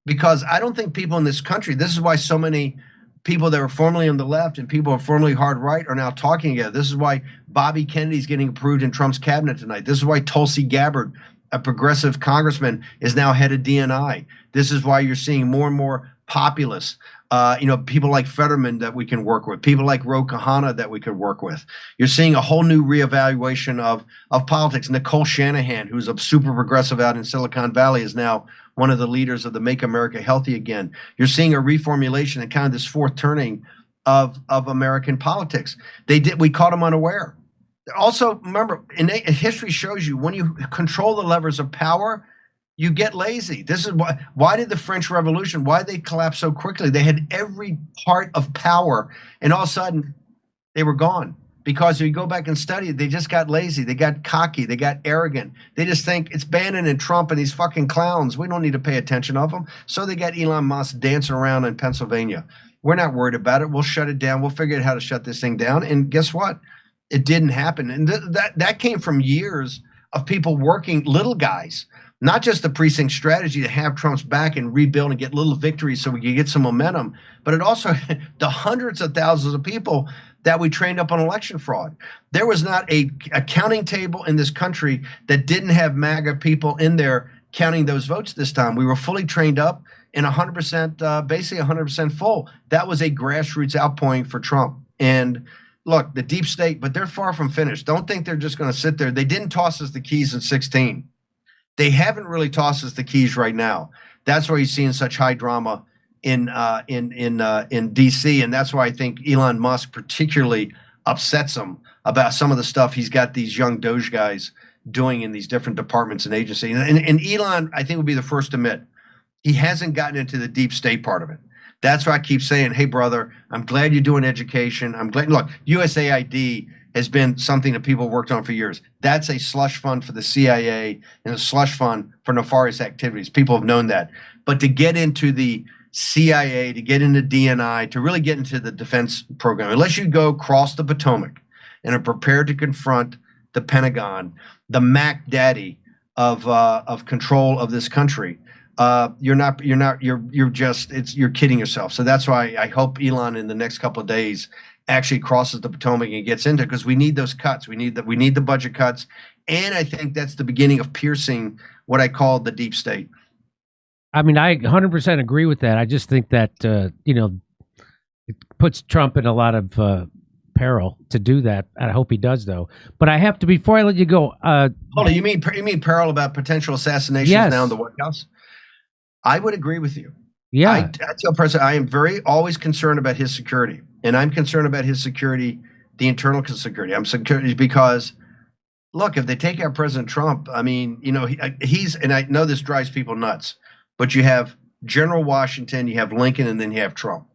because I don't think people in this country, this is why so many people that were formerly on the left and people who are formerly hard right are now talking together. This is why Bobby Kennedy's getting approved in Trump's cabinet tonight. This is why Tulsi Gabbard, a progressive congressman, is now head of DNI. This is why you're seeing more and more populists, people like Fetterman that we can work with, people like Ro Khanna that we could work with. You're seeing a whole new reevaluation of politics. Nicole Shanahan, who's a super progressive out in Silicon Valley, is now one of the leaders of the Make America Healthy Again. You're seeing a reformulation and kind of this fourth turning of American politics. We caught them unaware. Also, remember, history shows you when you control the levers of power, you get lazy. This is why did the French Revolution, why did they collapse so quickly? They had every part of power, and all of a sudden they were gone. Because if you go back and study it, they just got lazy. They got cocky. They got arrogant. They just think it's Bannon and Trump and these fucking clowns. We don't need to pay attention of them. So they got Elon Musk dancing around in Pennsylvania. We're not worried about it. We'll shut it down. We'll figure out how to shut this thing down. And guess what? It didn't happen. And that came from years of people working, little guys, not just the precinct strategy to have Trump's back and rebuild and get little victories so we can get some momentum, but it also the hundreds of thousands of people that we trained up on election fraud. There was not a counting table in this country that didn't have MAGA people in there counting those votes this time. We were fully trained up and 100%, basically 100% full. That was a grassroots outpouring for Trump. And look, the deep state, but they're far from finished. Don't think they're just going to sit there. They didn't toss us the keys in 2016. They haven't really tossed us the keys right now. That's why you're seeing such high drama in DC, and that's why I think Elon Musk particularly upsets him about some of the stuff he's got these young Doge guys doing in these different departments and agencies. And Elon, I think, would be the first to admit, He hasn't gotten into the deep state part of it. That's why I keep saying, hey, brother, I'm glad you're doing education. I'm glad. Look, USAID has been something that people worked on for years. That's a slush fund for the CIA and a slush fund for nefarious activities. People have known that. But to get into the CIA, to get into DNI, to really get into the defense program, unless you go cross the Potomac and are prepared to confront the Pentagon, the Mac Daddy of control of this country, you're kidding yourself. So that's why I hope Elon in the next couple of days actually crosses the Potomac and gets into it, because we need those cuts. We need the budget cuts, and I think that's the beginning of piercing what I call the deep state. I mean, I 100% agree with that. I just think that it puts Trump in a lot of peril to do that. I hope he does, though. But I have to, before I let you go. Hold on, you mean peril about potential assassinations now in the White House? I would agree with you. Yeah, I tell President, I am always concerned about his security, and I'm concerned about his security, the internal security. I'm security because, look, if they take out President Trump, I mean, he's, and I know this drives people nuts, but you have General Washington, you have Lincoln, and then you have Trump.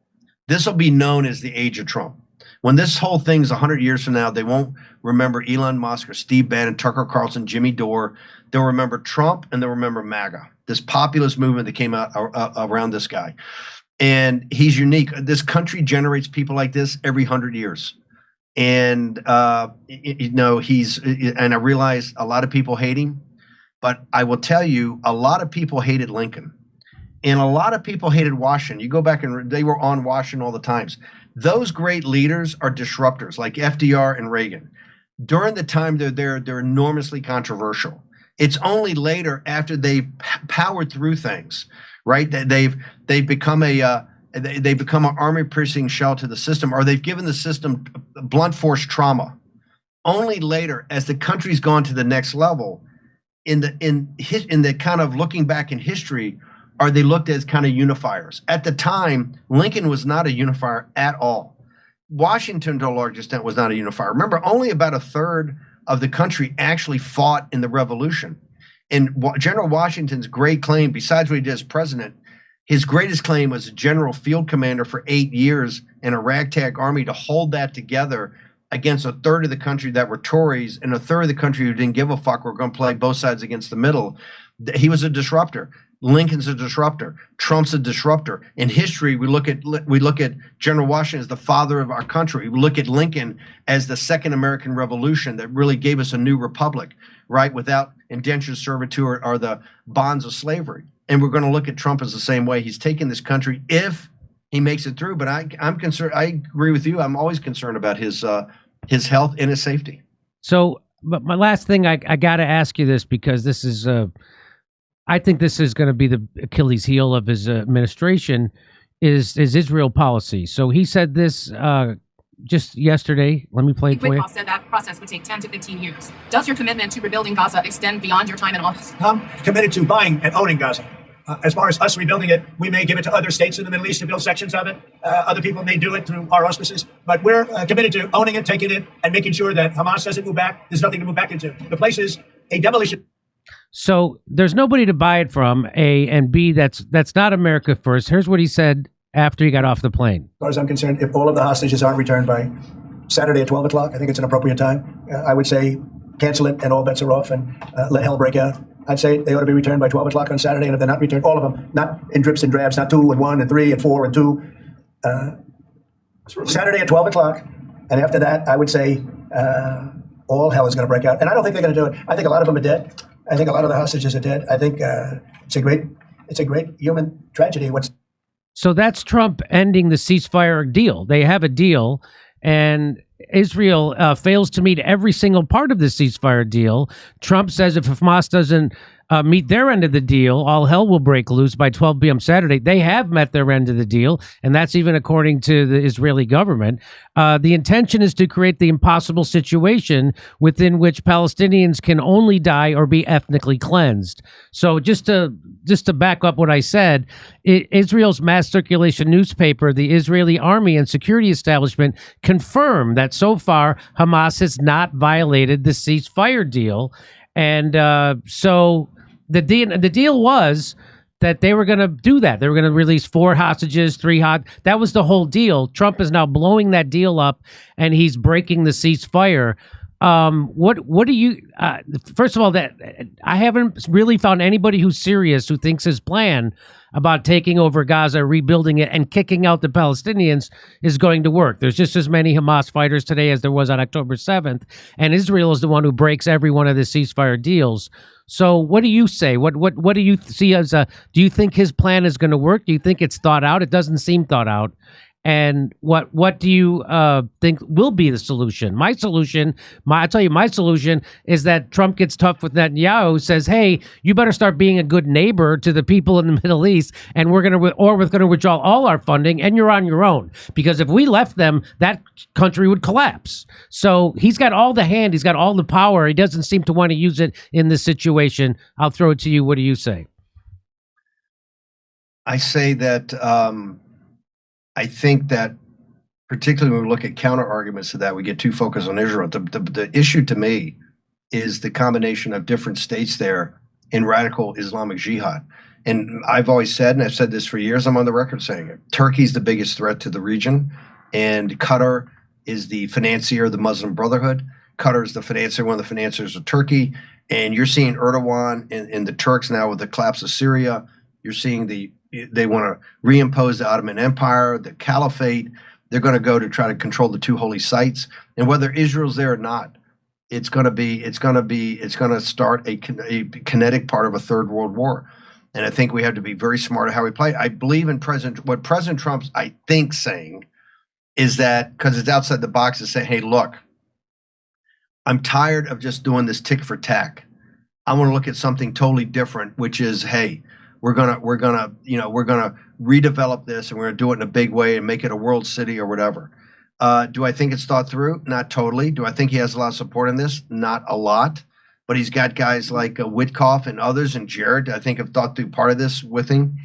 This will be known as the age of Trump. When this whole thing's 100 years from now, they won't remember Elon Musk or Steve Bannon, Tucker Carlson, Jimmy Dore. They'll remember Trump, and they'll remember MAGA, this populist movement that came out around this guy. And he's unique. This country generates people like this every 100 years. And, and I realize a lot of people hate him, but I will tell you, a lot of people hated Lincoln. And a lot of people hated Washington. You go back and they were on Washington all the times. Those great leaders are disruptors, like FDR and Reagan. During the time they're enormously controversial. It's only later, after they've powered through things, right, that they've become an armor-piercing shell to the system, or they've given the system blunt force trauma. Only later, as the country's gone to the next level, in the kind of looking back in history, are they looked as kind of unifiers. At the time, Lincoln was not a unifier at all. Washington, to a large extent, was not a unifier. Remember, only about a third of the country actually fought in the Revolution. And General Washington's great claim, besides what he did as president, his greatest claim was a general field commander for 8 years in a ragtag army to hold that together against a third of the country that were Tories and a third of the country who didn't give a fuck, were going to play both sides against the middle. He was a disruptor. Lincoln's a disruptor. Trump's a disruptor. In history, we look at General Washington as the father of our country. We look at Lincoln as the second American Revolution that really gave us a new republic, right, without indentured servitude or the bonds of slavery. And we're going to look at Trump as the same way. He's taken this country if he makes it through. But I'm concerned. I agree with you. I'm always concerned about his health and his safety. So, but my last thing, I got to ask you this, because this is I think this is going to be the Achilles heel of his administration, is Israel policy. So he said this just yesterday. Let me play it for you. Said that process would take 10 to 15 years. Does your commitment to rebuilding Gaza extend beyond your time in office? I'm committed to buying and owning Gaza. As far as us rebuilding it, we may give it to other states in the Middle East to build sections of it. Other people may do it through our auspices. But we're committed to owning it, taking it, and making sure that Hamas doesn't move back. There's nothing to move back into. The place is a demolition. So there's nobody to buy it from, A, and B, that's not America first. Here's what he said after he got off the plane. As far as I'm concerned, if all of the hostages aren't returned by Saturday at 12 o'clock, I think it's an appropriate time. I would say cancel it and all bets are off and let hell break out. I'd say they ought to be returned by 12 o'clock on Saturday, and if they're not returned, all of them, not in drips and drabs, not 2 and 1 and 3 and 4 and 2. Saturday at 12 o'clock, and after that, I would say all hell is going to break out. And I don't think they're going to do it. I think a lot of them are dead. I think a lot of the hostages are dead. I think it's a great human tragedy. So that's Trump ending the ceasefire deal. They have a deal, and Israel fails to meet every single part of the ceasefire deal. Trump says if Hamas doesn't meet their end of the deal, all hell will break loose by 12 p.m. Saturday. They have met their end of the deal, and that's even according to the Israeli government. The intention is to create the impossible situation within which Palestinians can only die or be ethnically cleansed. So just to back up what I said, Israel's mass circulation newspaper, the Israeli army and security establishment, confirmed that so far Hamas has not violated the ceasefire deal. And so the deal was that they were going to do that. They were going to release 4 hostages, 3 That was the whole deal. Trump is now blowing that deal up, and he's breaking the ceasefire. What do you? First of all, that I haven't really found anybody who's serious who thinks his plan about taking over Gaza, rebuilding it, and kicking out the Palestinians is going to work. There's just as many Hamas fighters today as there was on October 7th, and Israel is the one who breaks every one of the ceasefire deals. So what do you say? What do you see as a? Do you think his plan is going to work? Do you think it's thought out? It doesn't seem thought out. And what do you think will be the solution? I tell you, my solution is that Trump gets tough with Netanyahu, says, "Hey, you better start being a good neighbor to the people in the Middle East, and we're going to withdraw all our funding, and you're on your own. Because if we left them, that country would collapse." So he's got all the hand, he's got all the power. He doesn't seem to want to use it in this situation. I'll throw it to you. What do you say? I say that. I think that particularly when we look at counter arguments to that, we get too focused on Israel. The issue to me is the combination of different states there in radical Islamic jihad. And I've always said, and I've said this for years, I'm on the record saying it, Turkey's the biggest threat to the region, and Qatar is the financier of the Muslim Brotherhood. Qatar is the financier, one of the financiers of Turkey. And you're seeing Erdogan and the Turks now with the collapse of Syria. You're seeing they want to reimpose the Ottoman Empire, the Caliphate. They're going to go to try to control the 2 holy sites. And whether Israel's there or not, it's going to start a kinetic part of a 3rd World War. And I think we have to be very smart at how we play. I believe in what President Trump's, I think, saying is that, because it's outside the box, is saying, hey, look, I'm tired of just doing this tick for tack. I want to look at something totally different, which is, hey, we're gonna redevelop this, and we're gonna do it in a big way and make it a world city or whatever. Do I think it's thought through? Not totally. Do I think he has a lot of support in this? Not a lot. But he's got guys like Witkoff and others, and Jared, I think, have thought through part of this with him.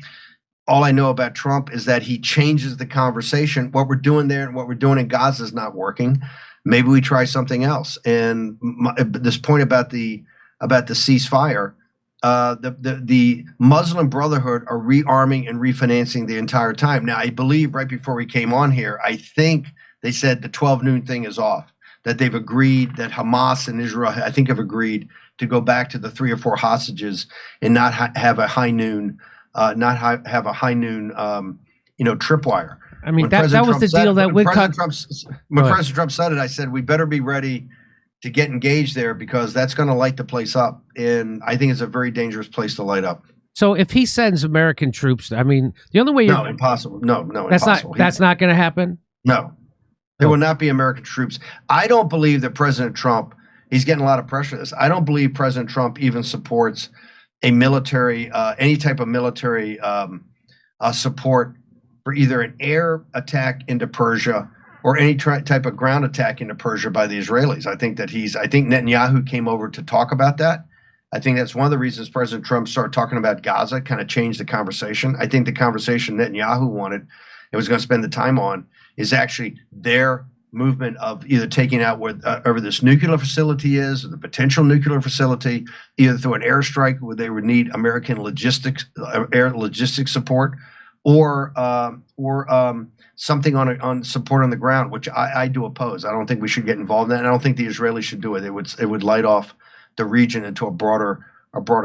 All I know about Trump is that he changes the conversation. What we're doing there and what we're doing in Gaza is not working. Maybe we try something else. And this point about the ceasefire. The Muslim Brotherhood are rearming and refinancing the entire time. Now, I believe right before we came on here, I think they said the 12 noon thing is off, that they've agreed, that Hamas and Israel, I think, have agreed to go back to the 3 or 4 hostages and not have a high noon, tripwire. I mean, that was the deal that when President Trump said it, I said, we better be ready to get engaged there, because that's going to light the place up. And I think it's a very dangerous place to light up. So if he sends American troops, I mean, the only way No, impossible. No, impossible. That's not going to happen? No. There will not be American troops. I don't believe that President Trump, he's getting a lot of pressure for this. I don't believe President Trump even supports a military, any type of military support for either an air attack into Persia or any type of ground attack into Persia by the Israelis. I think Netanyahu came over to talk about that. I think that's one of the reasons President Trump started talking about Gaza, kind of changed the conversation. I think the conversation Netanyahu wanted and was going to spend the time on is actually their movement of either taking out wherever this nuclear facility is, or the potential nuclear facility, either through an airstrike where they would need American air logistics support, or something on support on the ground, which I do oppose. I don't think we should get involved in that. And I don't think the Israelis should do it. It would light off the region into a broader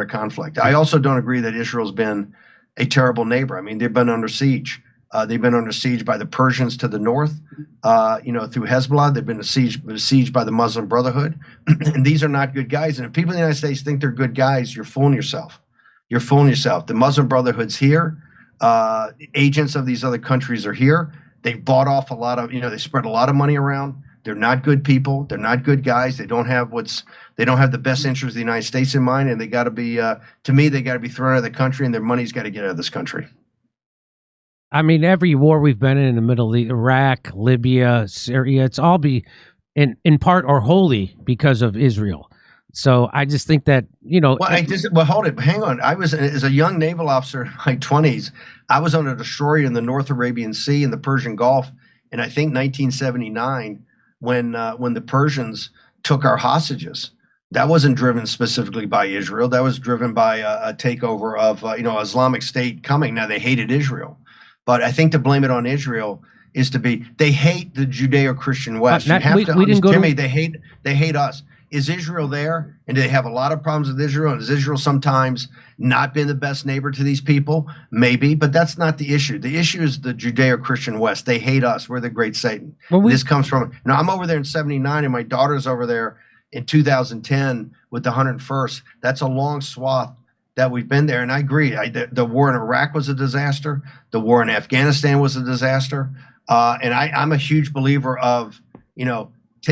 conflict. I also don't agree that Israel's been a terrible neighbor. I mean, they've been under siege. They've been under siege by the Persians to the north, through Hezbollah. They've been besieged by the Muslim Brotherhood. And these are not good guys. And if people in the United States think they're good guys, you're fooling yourself. You're fooling yourself. The Muslim Brotherhood's here. Agents of these other countries are here. They've bought off a lot of, they spread a lot of money around. They're not good people. They're not good guys. They don't have the best interest of the United States in mind. And they got to be, to me, they got to be thrown out of the country, and their money's got to get out of this country. I mean, every war we've been in the Middle East, Iraq, Libya, Syria, it's all in part or wholly because of Israel. So I just think that, hold it. Hang on. I was, as a young naval officer in my 20s, I was on a destroyer in the North Arabian Sea in the Persian Gulf. And I think 1979, when the Persians took our hostages, That wasn't driven specifically by Israel. That was driven by a takeover of, Islamic State coming. Now, they hated Israel. But I think to blame it on Israel is they hate the Judeo-Christian West. You have to understand, Jimmy, they hate us. Is Israel there? And do they have a lot of problems with Israel? And has Israel sometimes not been the best neighbor to these people? Maybe, but that's not the issue. The issue is the Judeo-Christian West. They hate us. We're the great Satan. This comes from, I'm over there in 79 and my daughter's over there in 2010 with the 101st. That's a long swath that we've been there. And I agree. The war in Iraq was a disaster. The war in Afghanistan was a disaster. And I'm a huge believer of,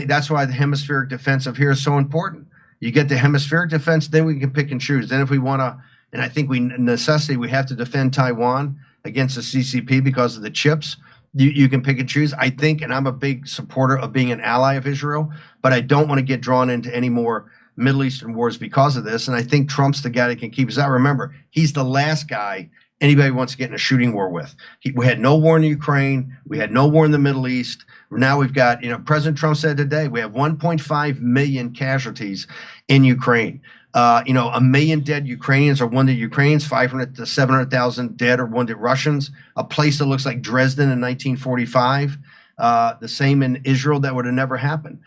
that's why the hemispheric defensive here is so important. You get the hemispheric defense, then we can pick and choose. Then if we want to, and I think we have to defend Taiwan against the CCP because of the chips. You can pick and choose. I think, and I'm a big supporter of being an ally of Israel, but I don't want to get drawn into any more Middle Eastern wars because of this. And I think Trump's the guy that can keep us out. Remember, he's the last guy anybody wants to get in a shooting war with. We had no war in Ukraine. We had no war in the Middle East. Now we've got, President Trump said today, we have 1.5 million casualties in Ukraine. 1 million dead Ukrainians or wounded Ukrainians, 500 to 700,000 dead or wounded Russians, a place that looks like Dresden in 1945. The same in Israel. That would have never happened.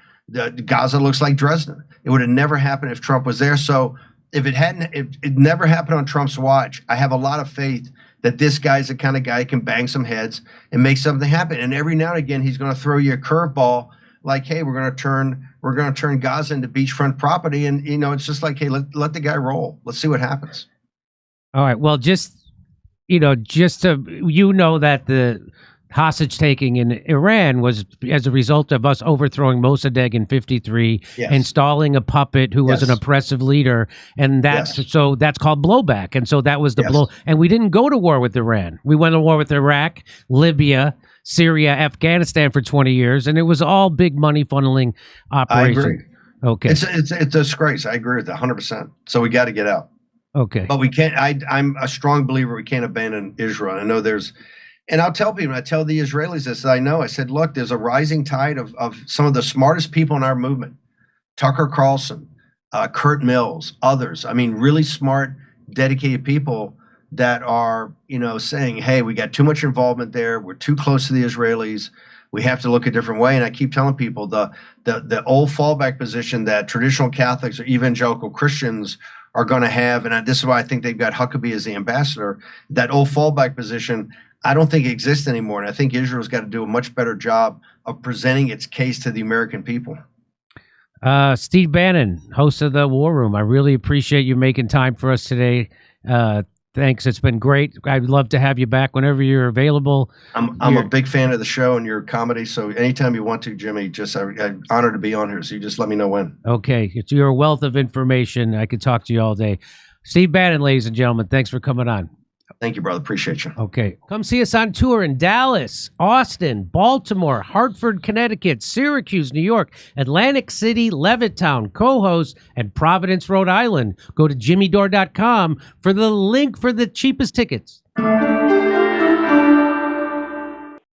Gaza looks like Dresden. It would have never happened if Trump was there. So if it never happened on Trump's watch, I have a lot of faith that this guy's the kind of guy who can bang some heads and make something happen. And every now and again, he's going to throw you a curveball like, hey, we're going to turn Gaza into beachfront property. And, it's just like, hey, let the guy roll. Let's see what happens. All right. Well, that the hostage taking in Iran was as a result of us overthrowing Mossadegh in 1953, installing a puppet who was an oppressive leader. And that's called blowback. And so that was the blow. And we didn't go to war with Iran. We went to war with Iraq, Libya, Syria, Afghanistan for 20 years. And it was all big money funneling operations. I agree. Okay. It's a disgrace. I agree with that 100%. So we got to get out. Okay. But we can't, I'm a strong believer we can't abandon Israel. I know and I'll tell people, I tell the Israelis this, I said, look, there's a rising tide of some of the smartest people in our movement. Tucker Carlson, Kurt Mills, others. I mean, really smart, dedicated people that are, saying, hey, we got too much involvement there. We're too close to the Israelis. We have to look a different way. And I keep telling people the old fallback position that traditional Catholics or evangelical Christians are going to have, and this is why I think they've got Huckabee as the ambassador, that old fallback position, I don't think exists anymore. And I think Israel's got to do a much better job of presenting its case to the American people. Steve Bannon, host of the War Room, I really appreciate you making time for us today. Thanks. It's been great. I'd love to have you back whenever you're available. I'm a big fan of the show and your comedy. So anytime you want to, Jimmy, I'm honored to be on here. So you just let me know when. Okay. You're a wealth of information. I could talk to you all day. Steve Bannon, ladies and gentlemen, thanks for coming on. Thank you, brother. Appreciate you. Okay. Come see us on tour in Dallas, Austin, Baltimore, Hartford, Connecticut, Syracuse, New York, Atlantic City, Levittown, Cohost, and Providence, Rhode Island. Go to jimmydore.com for the link for the cheapest tickets.